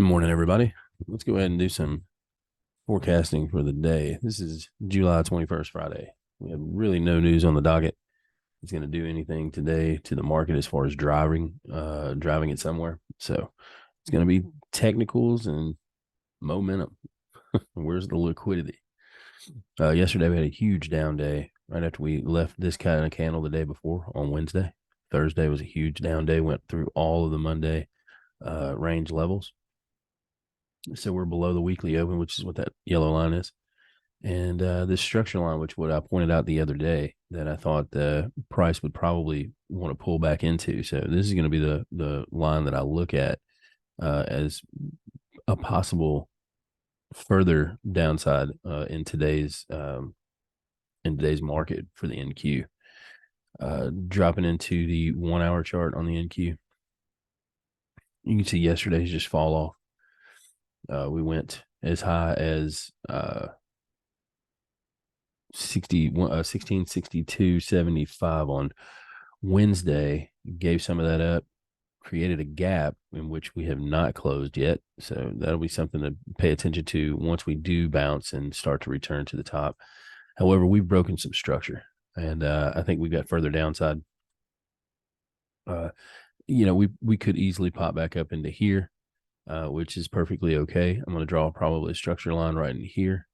Good morning, everybody. Let's go ahead and do some forecasting for the day. This is July 21st, Friday. We have really no news on the docket. It's going to do anything today to the market as far as driving it somewhere. So it's going to be technicals and momentum. Where's the liquidity? Yesterday we had a huge down day right after we left this kind of candle the day before on Wednesday. Thursday was a huge down day, went through all of the Monday range levels. So we're below the weekly open, which is what that yellow line is. And this structure line, which what I pointed out the other day, that I thought the price would probably want to pull back into. So this is going to be the line that I look at as a possible further downside in today's market for the NQ. Dropping into the 1 hour chart on the NQ, you can see yesterday's just fall off. We went as high as 1662.75 on Wednesday, gave some of that up, created a gap in which we have not closed yet. So that'll be something to pay attention to once we do bounce and start to return to the top. However, we've broken some structure, and I think we've got further downside. We could easily pop back up into here, which is perfectly okay. I'm going to draw probably a structure line right in here.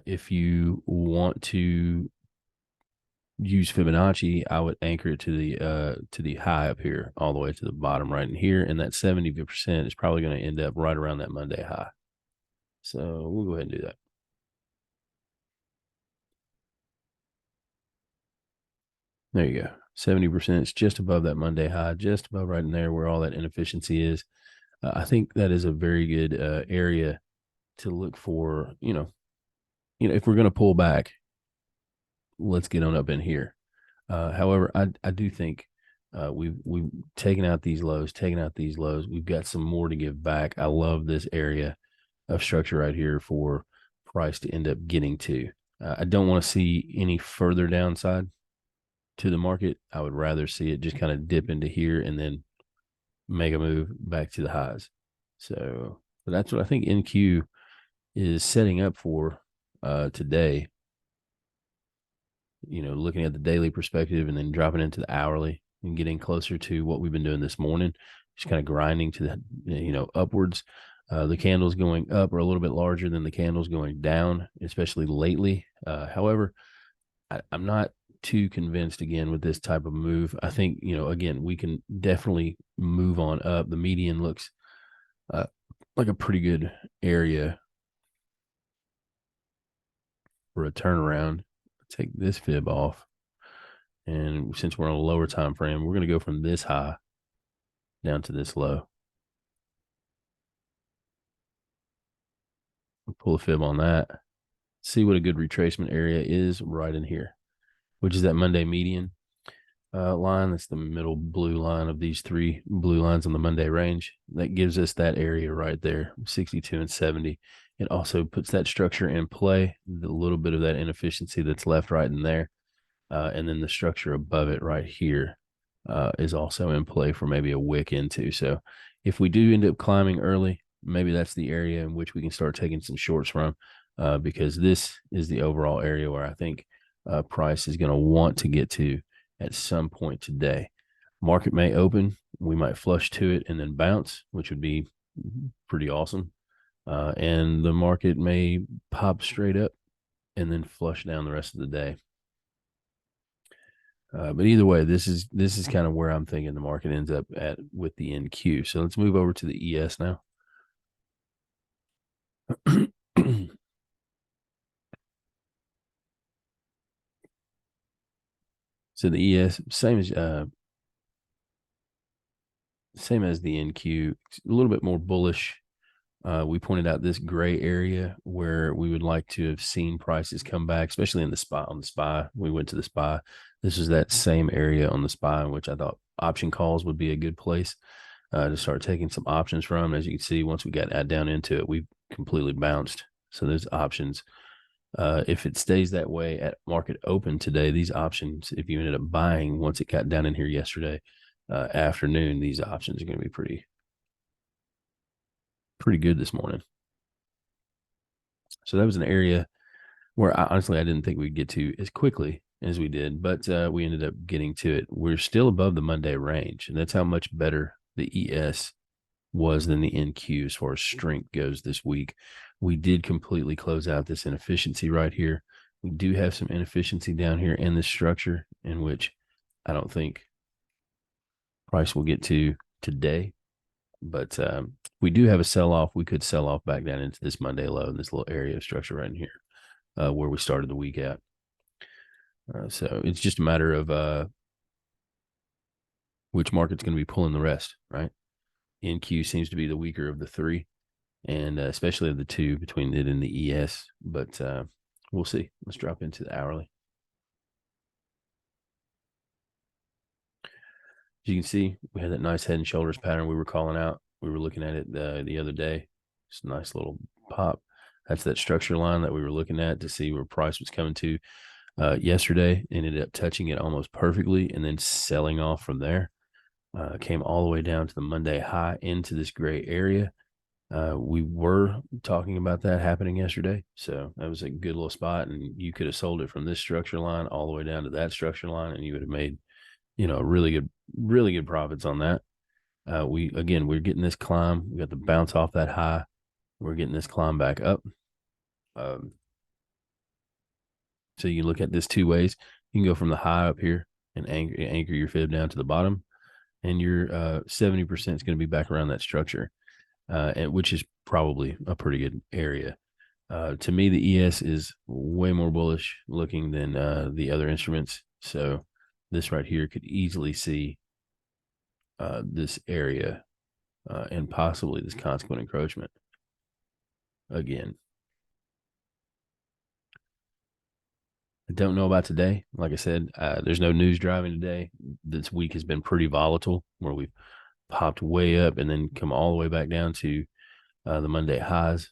If you want to use Fibonacci, I would anchor it to the high up here, all the way to the bottom right in here, and that 70% is probably going to end up right around that Monday high. So we'll go ahead and do that. There you go. 70% is just above that Monday high, just above right in there where all that inefficiency is. I think that is a very good area to look for. If we're going to pull back, let's get on up in here. However, I do think we've taken out these lows. We've got some more to give back. I love this area of structure right here for price to end up getting to. I don't want to see any further downside to the market. I would rather see it just kind of dip into here and then make a move back to the highs. So that's what I think NQ is setting up for today. Looking at the daily perspective and then dropping into the hourly and getting closer to what we've been doing this morning, just kind of grinding to the, upwards. The candles going up are a little bit larger than the candles going down, especially lately. However, I'm not too convinced again with this type of move. I think, again, we can definitely move on up. The median looks like a pretty good area for a turnaround. Take this fib off, and since we're on a lower time frame, we're going to go from this high down to this low. We'll pull a fib on that, see what a good retracement area is right in here, which is that Monday median line. That's the middle blue line of these three blue lines on the Monday range. That gives us that area right there, 62 and 70. It also puts that structure in play, the little bit of that inefficiency that's left right in there. And then the structure above it right here is also in play for maybe a wick into. So if we do end up climbing early, maybe that's the area in which we can start taking some shorts from, because this is the overall area where I think price is going to want to get to at some point today. Market may open, we might flush to it and then bounce, which would be pretty awesome. And the market may pop straight up and then flush down the rest of the day. But either way, this is kind of where I'm thinking the market ends up at with the NQ. So let's move over to the ES now. So the ES, same as the NQ, a little bit more bullish. We pointed out this gray area where we would like to have seen prices come back, especially in the SPY. On the SPY, we went to the SPY. This is that same area on the SPY in which I thought option calls would be a good place to start taking some options from. As you can see, once we got down into it, we completely bounced. So those options, if it stays that way at market open today, these options, if you ended up buying once it got down in here yesterday afternoon, these options are going to be pretty pretty good this morning. So that was an area where honestly I didn't think we'd get to as quickly as we did, but we ended up getting to it. We're still above the Monday range, and that's how much better the ES was than the NQ as far as strength goes this week. We did completely close out this inefficiency right here. We do have some inefficiency down here in this structure, in which I don't think price will get to today. But we do have a sell-off. We could sell off back down into this Monday low in this little area of structure right in here where we started the week at. So it's just a matter of which market's going to be pulling the rest, right? NQ seems to be the weaker of the three, and especially of the two between it and the ES. But we'll see. Let's drop into the hourly. As you can see, we had that nice head and shoulders pattern we were calling out. We were looking at it the other day. It's a nice little pop. That's that structure line that we were looking at to see where price was coming to yesterday. Ended up touching it almost perfectly and then selling off from there. Came all the way down to the Monday high into this gray area. We were talking about that happening yesterday. So that was a good little spot. And you could have sold it from this structure line all the way down to that structure line, and you would have made, really good profits on that. We're getting this climb. We got the bounce off that high. We're getting this climb back up. So you look at this two ways. You can go from the high up here and anchor your fib down to the bottom, and your 70% is going to be back around that structure, and which is probably a pretty good area. To me, the ES is way more bullish looking than the other instruments. So this right here could easily see this area and possibly this consequent encroachment again. I don't know about today. Like I said, there's no news driving today. This week has been pretty volatile, where we've popped way up and then come all the way back down to the Monday highs.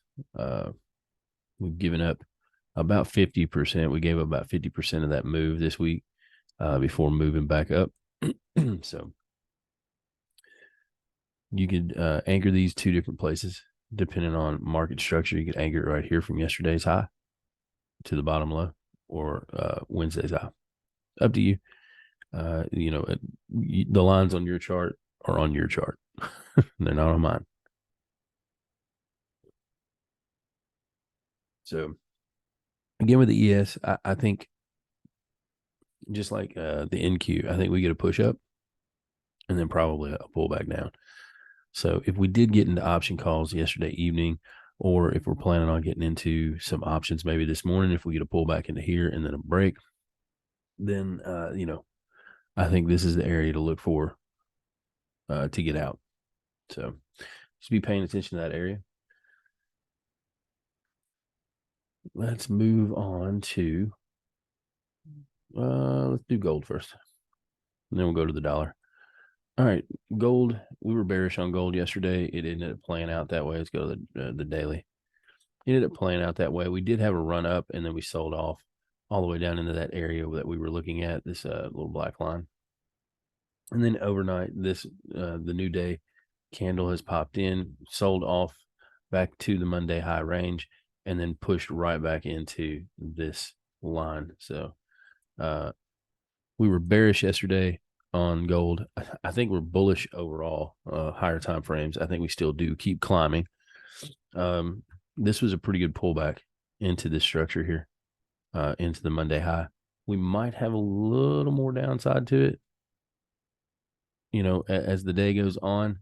We've given up about 50%. We gave up about 50% of that move this week before moving back up. So you could anchor these two different places depending on market structure. You could anchor it right here from yesterday's high to the bottom low, or Wednesday's high. Up to you. The lines on your chart are on your chart. They're not on mine. So again, with the ES, I think just like the NQ, I think we get a push up and then probably a pullback down. So if we did get into option calls yesterday evening, or if we're planning on getting into some options maybe this morning, if we get a pullback into here and then a break, then I think this is the area to look for to get out. So just be paying attention to that area. Let's move on to let's do gold first, and then we'll go to the dollar. All right, gold. We were bearish on gold yesterday. It ended up playing out that way. Let's go to the daily. It ended up playing out that way. We did have a run up, and then we sold off all the way down into that area that we were looking at, this little black line. And then overnight, the new day candle has popped in, sold off back to the Monday high range, and then pushed right back into this line. So we were bearish yesterday on gold. I think we're bullish overall, higher time frames. I think we still do keep climbing. This was a pretty good pullback into this structure here, into the Monday high. We might have a little more downside to it, as the day goes on,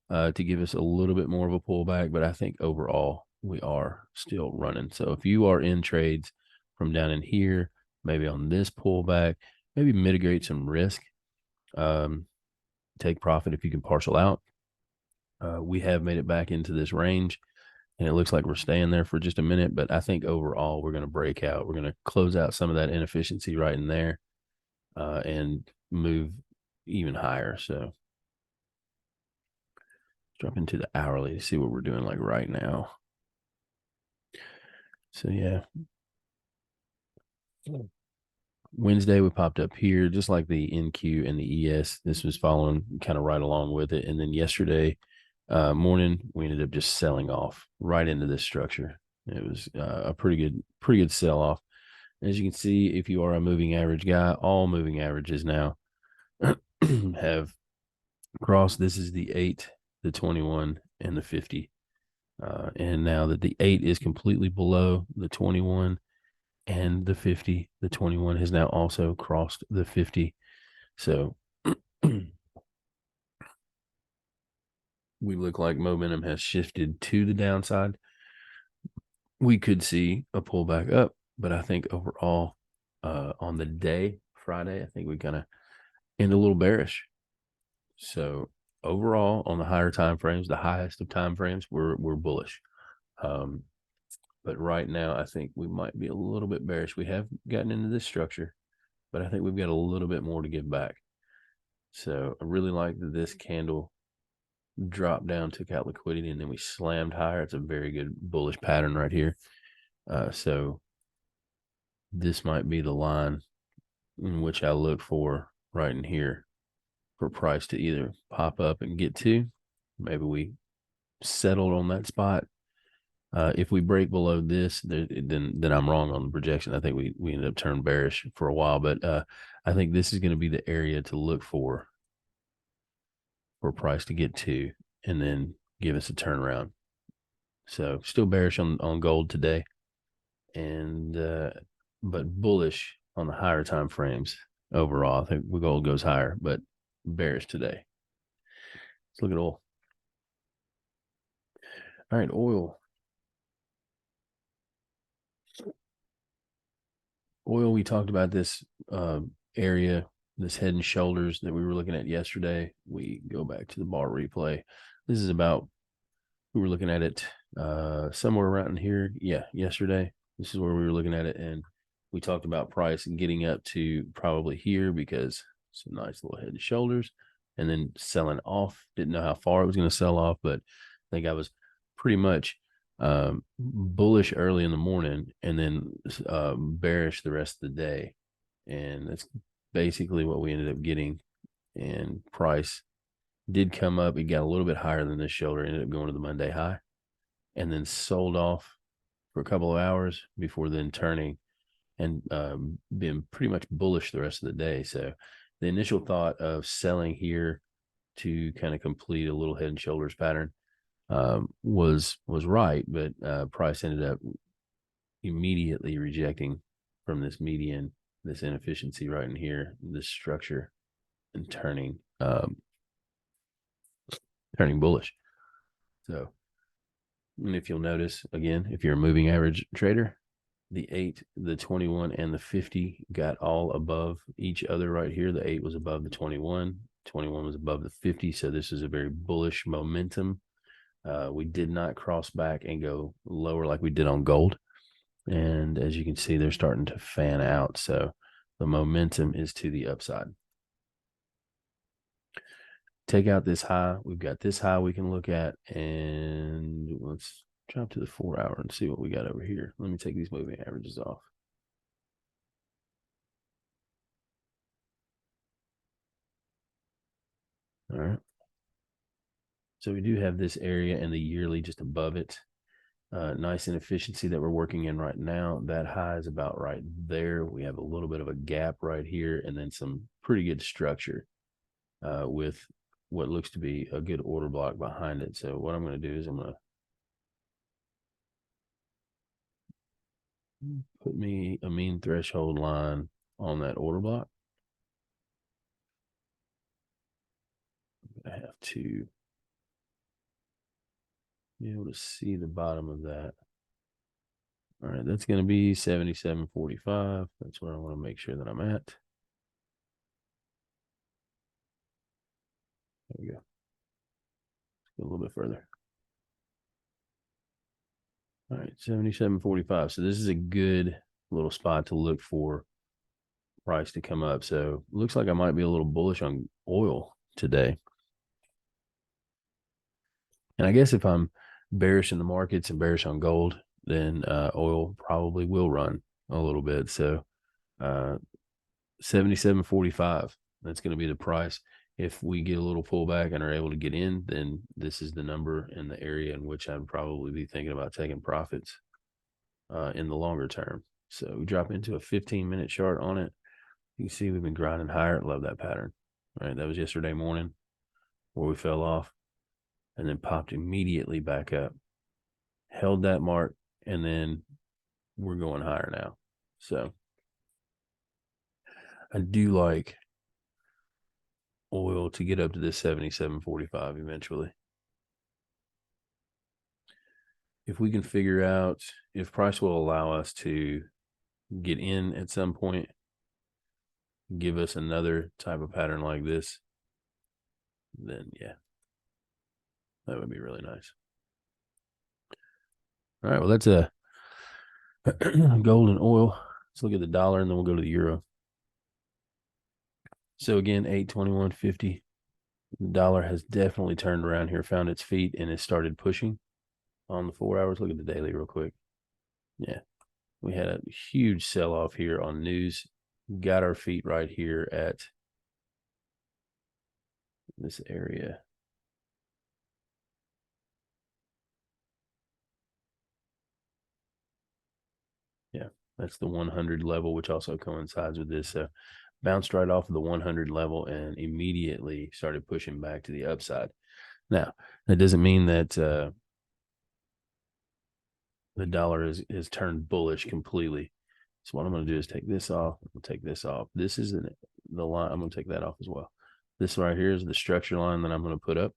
to give us a little bit more of a pullback. But I think overall we are still running. So if you are in trades from down in here, maybe on this pullback, maybe mitigate some risk, take profit if you can parcel out. We have made it back into this range, and it looks like we're staying there for just a minute. But I think overall we're going to break out. We're going to close out some of that inefficiency right in there and move even higher. So drop into the hourly to see what we're doing like right now. So yeah, Wednesday we popped up here just like the NQ and the ES. This was following kind of right along with it. And then yesterday morning, we ended up just selling off right into this structure. It was a pretty good sell off. As you can see, if you are a moving average guy, all moving averages now have crossed. This is the 8, the 21, and the 50. And now that the 8 is completely below the 21 and the 50, the 21 has now also crossed the 50. So we look like momentum has shifted to the downside. We could see a pullback up, but I think overall on the day, Friday, I think we kind of end a little bearish. So overall on the higher time frames, the highest of time frames, we're bullish. But right now, I think we might be a little bit bearish. We have gotten into this structure, but I think we've got a little bit more to give back. So I really like that this candle dropped down, took out liquidity, and then we slammed higher. It's a very good bullish pattern right here. So this might be the line in which I look for right in here for price to either pop up and get to. Maybe we settled on that spot. If we break below this, then I'm wrong on the projection. I think we ended up turning bearish for a while, but I think this is going to be the area to look for price to get to, and then give us a turnaround. So still bearish on gold today, and but bullish on the higher time frames overall. I think gold goes higher, but bearish today. Let's look at oil. All right, oil. Oil, we talked about this area, this head and shoulders that we were looking at yesterday. We go back to the bar replay. This is about, we were looking at it somewhere around in here. Yeah, yesterday. This is where we were looking at it, and we talked about price and getting up to probably here because it's a nice little head and shoulders, and then selling off. Didn't know how far it was going to sell off, but I think I was pretty much bullish early in the morning and then bearish the rest of the day. And that's basically what we ended up getting. And price did come up. It got a little bit higher than this shoulder, ended up going to the Monday high, and then sold off for a couple of hours before then turning and being pretty much bullish the rest of the day. So the initial thought of selling here to kind of complete a little head and shoulders pattern was right, but price ended up immediately rejecting from this median, this inefficiency right in here, this structure, and turning bullish. So, and if you'll notice again, if you're a moving average trader, the 8, the 21, and the 50 got all above each other right here. The 8 was above the 21, 21 was above the 50. So this is a very bullish momentum. We did not cross back and go lower like we did on gold. And as you can see, they're starting to fan out. So the momentum is to the upside. Take out this high. We've got this high we can look at. And let's drop to the 4 hour and see what we got over here. Let me take these moving averages off. All right. So we do have this area and the yearly just above it. Nice inefficiency that we're working in right now. That high is about right there. We have a little bit of a gap right here, and then some pretty good structure with what looks to be a good order block behind it. So what I'm going to do is I'm going to put me a mean threshold line on that order block. I have to be able to see the bottom of that. All right, that's going to be 77.45. That's where I want to make sure that I'm at. There we go. Let's go a little bit further. All right, 77.45. So this is a good little spot to look for price to come up. So looks like I might be a little bullish on oil today. And I guess if I'm bearish in the markets and bearish on gold, then oil probably will run a little bit. So 77.45, that's going to be the price. If we get a little pullback and are able to get in, then this is the number in the area in which I'd probably be thinking about taking profits in the longer term. So we drop into a 15-minute chart on it. You can see we've been grinding higher. Love that pattern. Right, that was yesterday morning where we fell off and then popped immediately back up, held that mark, and then we're going higher now. So I do like oil to get up to this 77.45 eventually. If we can figure out if price will allow us to get in at some point, give us another type of pattern like this, then yeah, that would be really nice. All right, well, that's a gold and oil. Let's look at the dollar, and then we'll go to the euro. So again, 821.50. The dollar has definitely turned around here, found its feet, and has started pushing on the 4 hours. Look at the daily real quick. Yeah, we had a huge sell-off here on news. Got our feet right here at this area. Yeah, that's the 100 level, which also coincides with this. So bounced right off of the 100 level and immediately started pushing back to the upside. Now, that doesn't mean that the dollar is turned bullish completely. So what I'm going to do is take this off. I'll take this off. This is the line. I'm going to take that off as well. This right here is the structure line that I'm going to put up.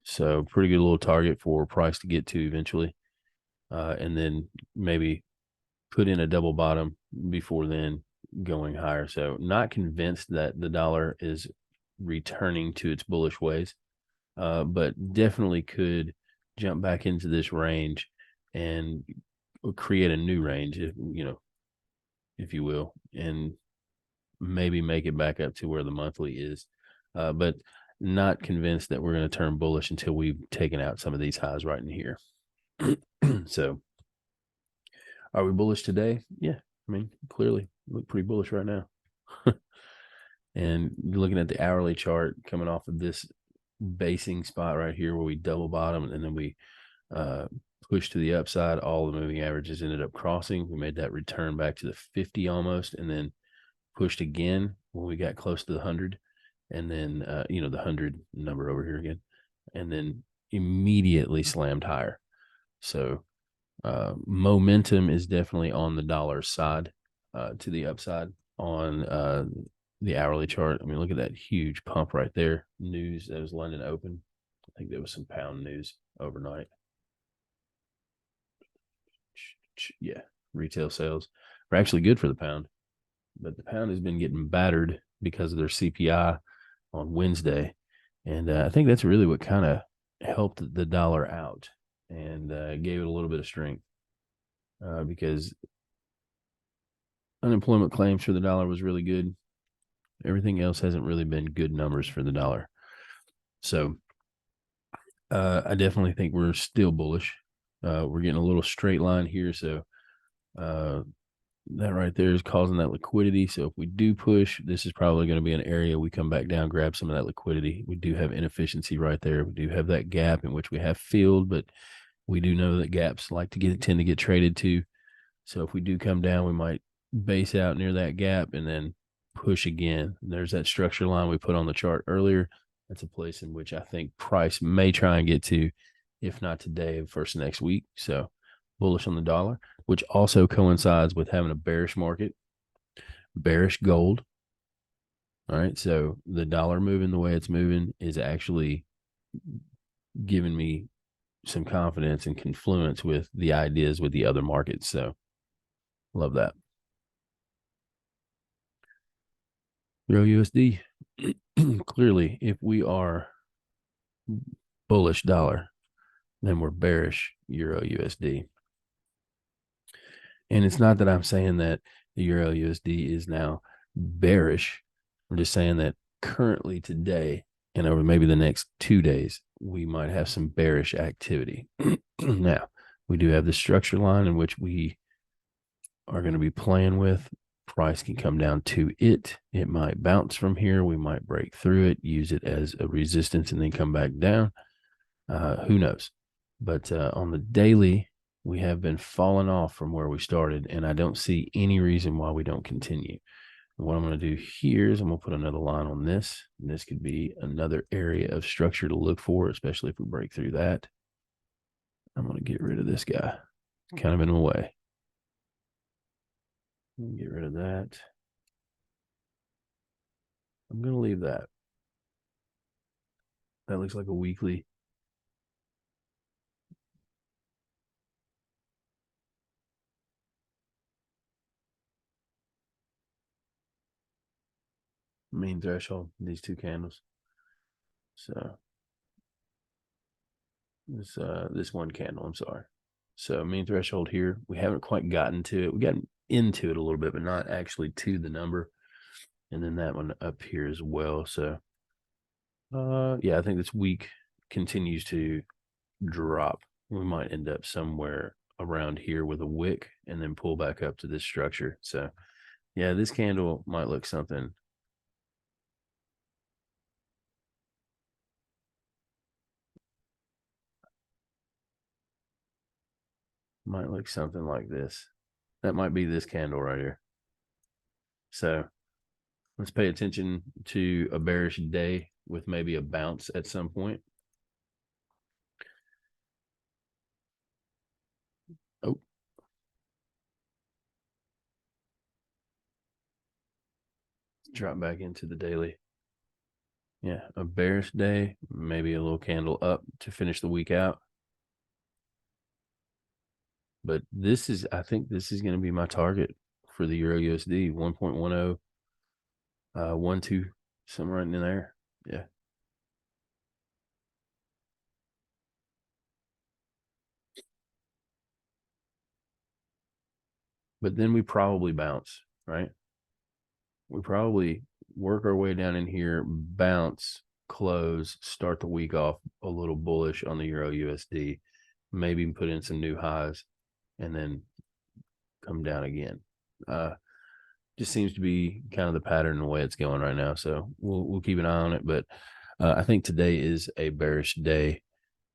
So pretty good little target for price to get to eventually. And then maybe put in a double bottom before then going higher. So not convinced that the dollar is returning to its bullish ways, but definitely could jump back into this range and create a new range, if you will, and maybe make it back up to where the monthly is. But not convinced that we're going to turn bullish until we've taken out some of these highs right in here. So are we bullish today? Yeah. I mean, clearly look pretty bullish right now. And looking at the hourly chart coming off of this basing spot right here where we double bottom and then we pushed to the upside, all the moving averages ended up crossing. We made that return back to the 50 almost, and then pushed again when we got close to the 100, and then the 100 number over here again, and then immediately slammed higher. So momentum is definitely on the dollar side to the upside on the hourly chart. I mean, look at that huge pump right there. News, that was London open. I think there was some pound news overnight. Yeah, retail sales are actually good for the pound, but the pound has been getting battered because of their CPI on Wednesday. And I think that's really what kind of helped the dollar out and gave it a little bit of strength because unemployment claims for the dollar was really good. Everything else hasn't really been good numbers for the dollar. So I definitely think we're still bullish. We're getting a little straight line here. So that right there is causing that liquidity. So if we do push, this is probably going to be an area we come back down, grab some of that liquidity. We do have inefficiency right there. We do have that gap in which we have filled, but we do know that gaps tend to get traded to. So if we do come down, we might base out near that gap and then push again. And there's that structure line we put on the chart earlier. That's a place in which I think price may try and get to, if not today, first next week. So bullish on the dollar, which also coincides with having a bearish market, bearish gold. All right. So the dollar moving the way it's moving is actually giving me some confidence and confluence with the ideas with the other markets. So love that. EURUSD. Clearly, if we are bullish dollar, then we're bearish EURUSD. And it's not that I'm saying that the EURUSD is now bearish. I'm just saying that currently today and over maybe the next 2 days, we might have some bearish activity. Now, we do have the structure line in which we are going to be playing with price can come down to it. It might bounce from here. We might break through it, use it as a resistance, and then come back down. Who knows? But on the daily, we have been falling off from where we started, and I don't see any reason why we don't continue. And what I'm going to do here is I'm going to put another line on this. And this could be another area of structure to look for, especially if we break through that. I'm going to get rid of this guy. It's kind of in the way. Get rid of that. I'm going to leave that. That looks like a weekly. Mean threshold, these two candles. So this one candle, I'm sorry. So mean threshold here, we haven't quite gotten to it. We got into it a little bit, but not actually to the number. And then that one up here as well. So yeah, I think this week continues to drop. We might end up somewhere around here with a wick and then pull back up to this structure. So yeah, this candle might look something. Might look something like this. That might be this candle right here. So let's pay attention to a bearish day with maybe a bounce at some point. Oh. Drop back into the daily. Yeah, a bearish day, maybe a little candle up to finish the week out. But this is, I think this is going to be my target for the Euro USD, 1.10, 12, somewhere right in there. Yeah. But then we probably bounce, right? We probably work our way down in here, bounce, close, start the week off a little bullish on the Euro USD, maybe put in some new highs, and then come down again. Just seems to be kind of the pattern and the way it's going right now. So we'll keep an eye on it. But I think today is a bearish day.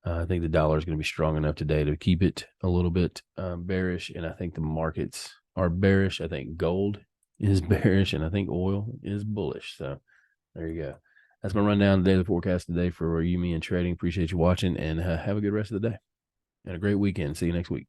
I think the dollar is going to be strong enough today to keep it a little bit bearish. And I think the markets are bearish. I think gold is bearish, and I think oil is bullish. So there you go. That's my rundown of the daily forecast today for you, me, and trading. Appreciate you watching, and have a good rest of the day and a great weekend. See you next week.